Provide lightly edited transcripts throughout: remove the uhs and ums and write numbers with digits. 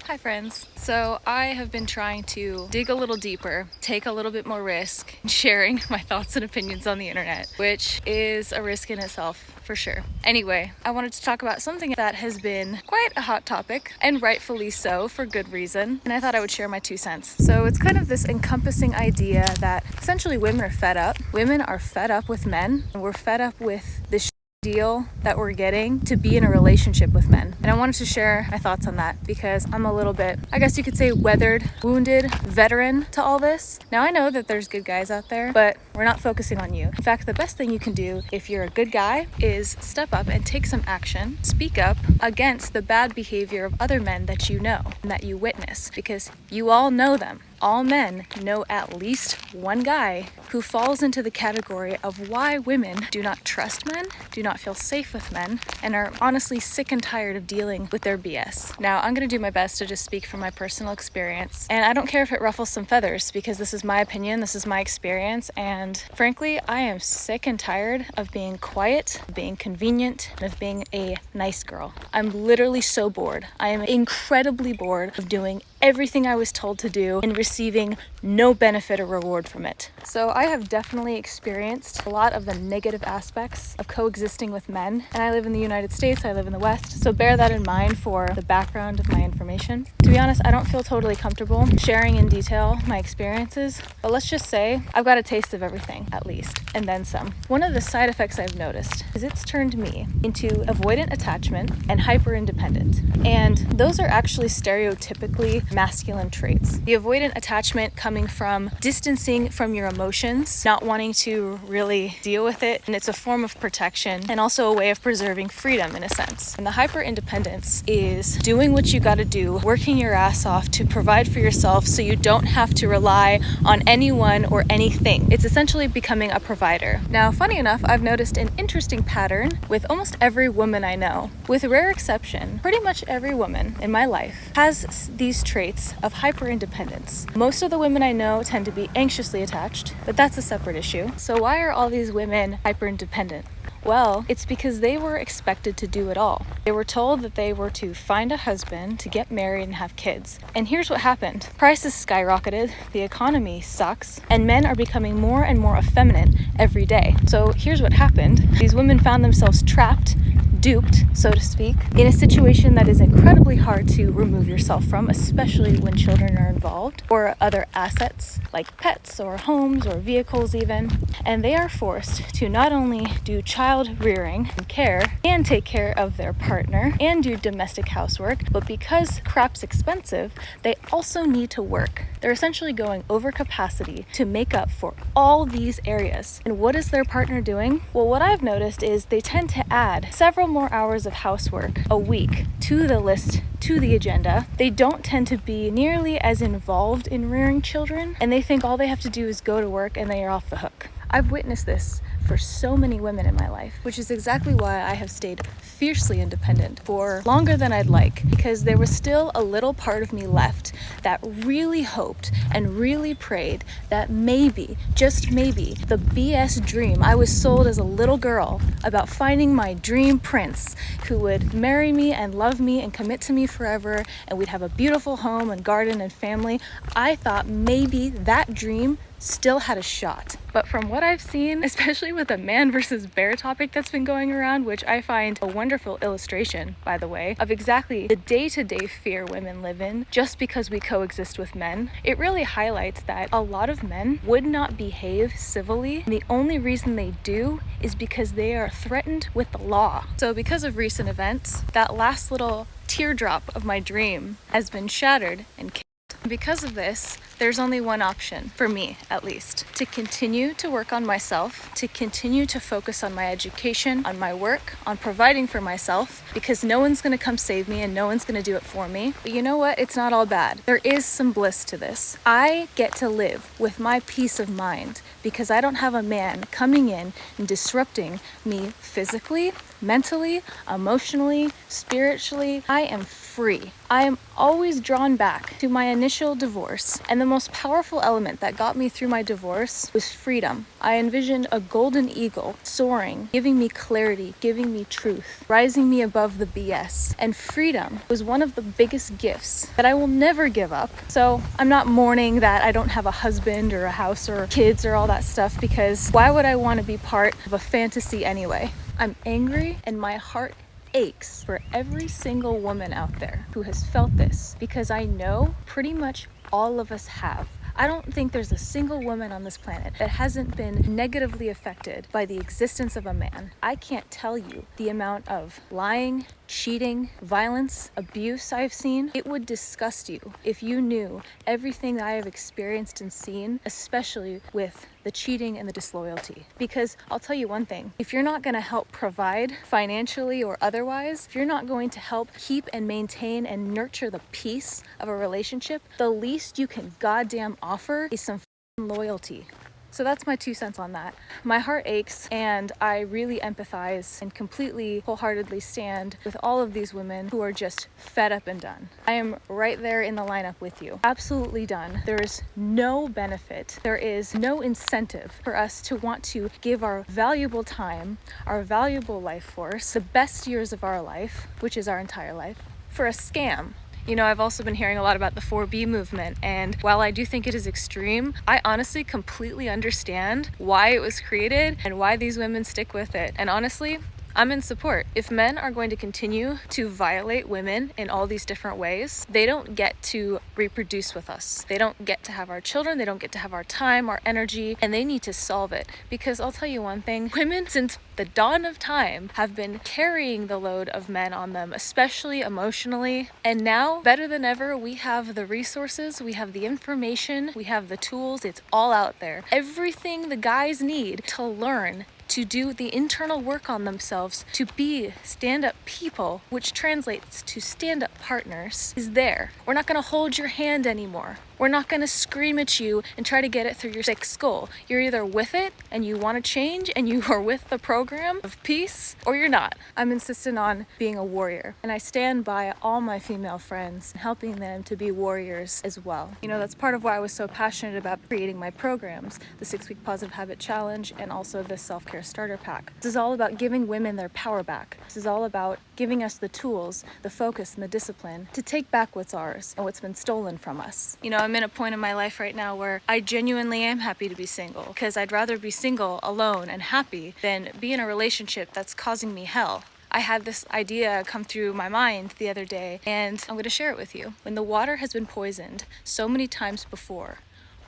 Hi friends. So I have been trying to dig a little deeper, take a little bit more risk in sharing my thoughts and opinions on the internet, which is a risk in itself for sure. Anyway, I wanted to talk about something that has been quite a hot topic, and rightfully so for good reason, and I thought I would share my 2 cents. So it's kind of this encompassing idea that essentially women are fed up. Women are fed up with men, and we're fed up with this deal that we're getting to be in a relationship with men. And I wanted to share my thoughts on that because I'm a little bit, I guess you could say, weathered, wounded veteran to all this. Now I know that there's good guys out there, but we're not focusing on you. In fact, the best thing you can do if you're a good guy is step up and take some action, speak up against the bad behavior of other men that you know and that you witness, because you all know them. All men know at least one guy who falls into the category of why women do not trust men, do not feel safe with men, and are honestly sick and tired of dealing with their BS. Now, I'm going to do my best to just speak from my personal experience, and I don't care if it ruffles some feathers because this is my opinion, this is my experience, and frankly, I am sick and tired of being quiet, of being convenient, and of being a nice girl. I'm literally so bored. I am incredibly bored of doing everything I was told to do and receiving no benefit or reward from it. So I have definitely experienced a lot of the negative aspects of coexisting with men, and I live in the United States, I live in the West, so bear that in mind for the background of my information. To be honest, I don't feel totally comfortable sharing in detail my experiences, but let's just say I've got a taste of everything, at least, and then some. One of the side effects I've noticed is it's turned me into avoidant attachment and hyper-independent, and those are actually stereotypically masculine traits. The avoidant attachment coming from distancing from your emotions, not wanting to really deal with it, and it's a form of protection and also a way of preserving freedom in a sense. And the hyper independence is doing what you gotta do, working your ass off to provide for yourself so you don't have to rely on anyone or anything. It's essentially becoming a provider. Now, funny enough, I've noticed an interesting pattern with almost every woman I know. With rare exception, pretty much every woman in my life has these traits of hyper independence. Most of the women I know tend to be anxiously attached, but that's a separate issue. So why are all these women hyper independent? Well, it's because they were expected to do it all. They were told that they were to find a husband, to get married and have kids. And here's what happened. Prices skyrocketed, the economy sucks, and men are becoming more and more effeminate every day. So here's what happened. These women found themselves trapped, duped, so to speak, in a situation that is incredibly hard to remove yourself from, especially when children are involved, or other assets like pets or homes or vehicles even. And they are forced to not only do child rearing and care and take care of their partner and do domestic housework, but because crap's expensive, they also need to work. They're essentially going over capacity to make up for all these areas. And what is their partner doing? Well, what I've noticed is they tend to add several more hours of housework a week to the list, to the agenda. They don't tend to be nearly as involved in rearing children, and they think all they have to do is go to work and they are off the hook. I've witnessed this for so many women in my life, which is exactly why I have stayed fiercely independent for longer than I'd like, because there was still a little part of me left that really hoped and really prayed that maybe, just maybe, the BS dream I was sold as a little girl about finding my dream prince who would marry me and love me and commit to me forever, and we'd have a beautiful home and garden and family. I thought maybe that dream still had a shot. But from what I've seen, especially with the man versus bear topic that's been going around, which I find a wonderful illustration, by the way, of exactly the day-to-day fear women live in just because we coexist with men, it really highlights that a lot of men would not behave civilly, and the only reason they do is because they are threatened with the law. So because of recent events, that last little teardrop of my dream has been shattered and killed. Because of this, there's only one option, for me at least, to continue to work on myself, to continue to focus on my education, on my work, on providing for myself, because no one's going to come save me and no one's going to do it for me. But you know what? It's not all bad. There is some bliss to this. I get to live with my peace of mind because I don't have a man coming in and disrupting me physically, mentally, emotionally, spiritually. I am free. I am always drawn back to my initial divorce, and the most powerful element that got me through my divorce was freedom. I envisioned a golden eagle soaring, giving me clarity, giving me truth, rising me above the BS. And freedom was one of the biggest gifts that I will never give up. So I'm not mourning that I don't have a husband or a house or kids or all that stuff, because why would I want to be part of a fantasy anyway? I'm angry and my heart aches for every single woman out there who has felt this, because I know pretty much all of us have. I don't think there's a single woman on this planet that hasn't been negatively affected by the existence of a man. I can't tell you the amount of lying, cheating, violence, abuse I've seen. It would disgust you if you knew everything that I have experienced and seen, especially with the cheating and the disloyalty. Because I'll tell you one thing, if you're not going to help provide financially or otherwise, if you're not going to help keep and maintain and nurture the peace of a relationship, the least you can goddamn offer is some loyalty. So that's my 2 cents on that. My heart aches, and I really empathize and completely, wholeheartedly stand with all of these women who are just fed up and done. I am right there in the lineup with you. Absolutely done. There is no benefit. There is no incentive for us to want to give our valuable time, our valuable life force, the best years of our life, which is our entire life, for a scam. You know, I've also been hearing a lot about the 4B movement, and while I do think it is extreme, I honestly completely understand why it was created and why these women stick with it. And honestly, I'm in support. If men are going to continue to violate women in all these different ways, they don't get to reproduce with us. They don't get to have our children. They don't get to have our time, our energy, and they need to solve it. Because I'll tell you one thing, women since the dawn of time have been carrying the load of men on them, especially emotionally. And now, better than ever, we have the resources, we have the information, we have the tools. It's all out there. Everything the guys need to learn to do the internal work on themselves, to be stand-up people, which translates to stand-up partners, is there. We're not going to hold your hand anymore. We're not going to scream at you and try to get it through your thick skull. You're either with it and you want to change and you are with the program of peace, or you're not. I'm insistent on being a warrior, and I stand by all my female friends, helping them to be warriors as well. You know, that's part of why I was so passionate about creating my programs, the 6-week Positive Habit Challenge and also the Self-Care Starter Pack. This is all about giving women their power back. This is all about giving us the tools, the focus, and the discipline to take back what's ours and what's been stolen from us. You know, I'm in a point in my life right now where I genuinely am happy to be single, because I'd rather be single, alone, and happy than be in a relationship that's causing me hell. I had this idea come through my mind the other day, and I'm going to share it with you. When the water has been poisoned so many times before,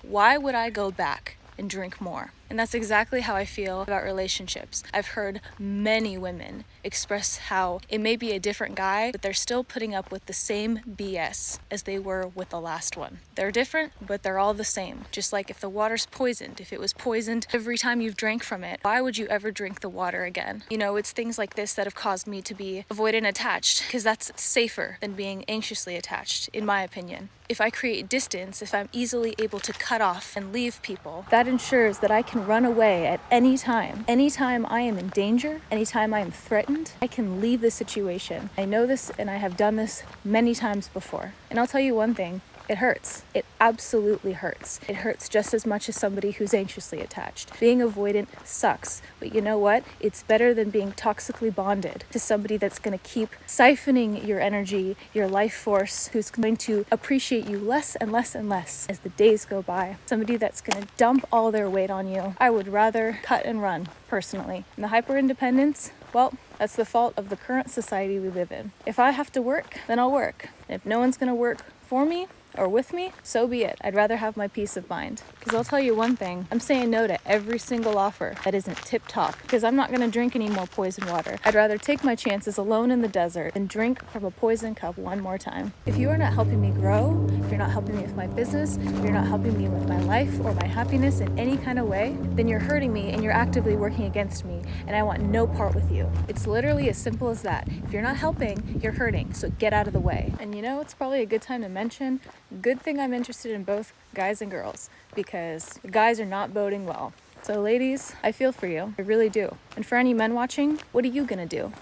why would I go back and drink more? And that's exactly how I feel about relationships. I've heard many women express how it may be a different guy, but they're still putting up with the same BS as they were with the last one. They're different, but they're all the same. Just like if the water's poisoned, if it was poisoned every time you've drank from it, why would you ever drink the water again? You know, it's things like this that have caused me to be avoidant attached, because that's safer than being anxiously attached, in my opinion. If I create distance, if I'm easily able to cut off and leave people, that ensures that I can run away at any time. Anytime I am in danger, anytime I am threatened, I can leave the situation. I know this, and I have done this many times before. And I'll tell you one thing, it hurts. It absolutely hurts. It hurts just as much as somebody who's anxiously attached. Being avoidant sucks, but you know what? It's better than being toxically bonded to somebody that's going to keep siphoning your energy, your life force, who's going to appreciate you less and less and less as the days go by. Somebody that's going to dump all their weight on you. I would rather cut and run, personally. And the hyper-independence, well, that's the fault of the current society we live in. If I have to work, then I'll work. And if no one's going to work for me or with me, so be it. I'd rather have my peace of mind. Because I'll tell you one thing, I'm saying no to every single offer that isn't tip-top, because I'm not going to drink any more poison water. I'd rather take my chances alone in the desert than drink from a poison cup one more time. If you are not helping me grow, if you're not helping me with my business, if you're not helping me with my life or my happiness in any kind of way, then you're hurting me and you're actively working against me, and I want no part with you. It's literally as simple as that. If you're not helping, you're hurting, so get out of the way. And you know, it's probably a good time to mention, good thing I'm interested in both guys and girls, because the guys are not boding well. So ladies, I feel for you. I really do. And for any men watching, what are you gonna do?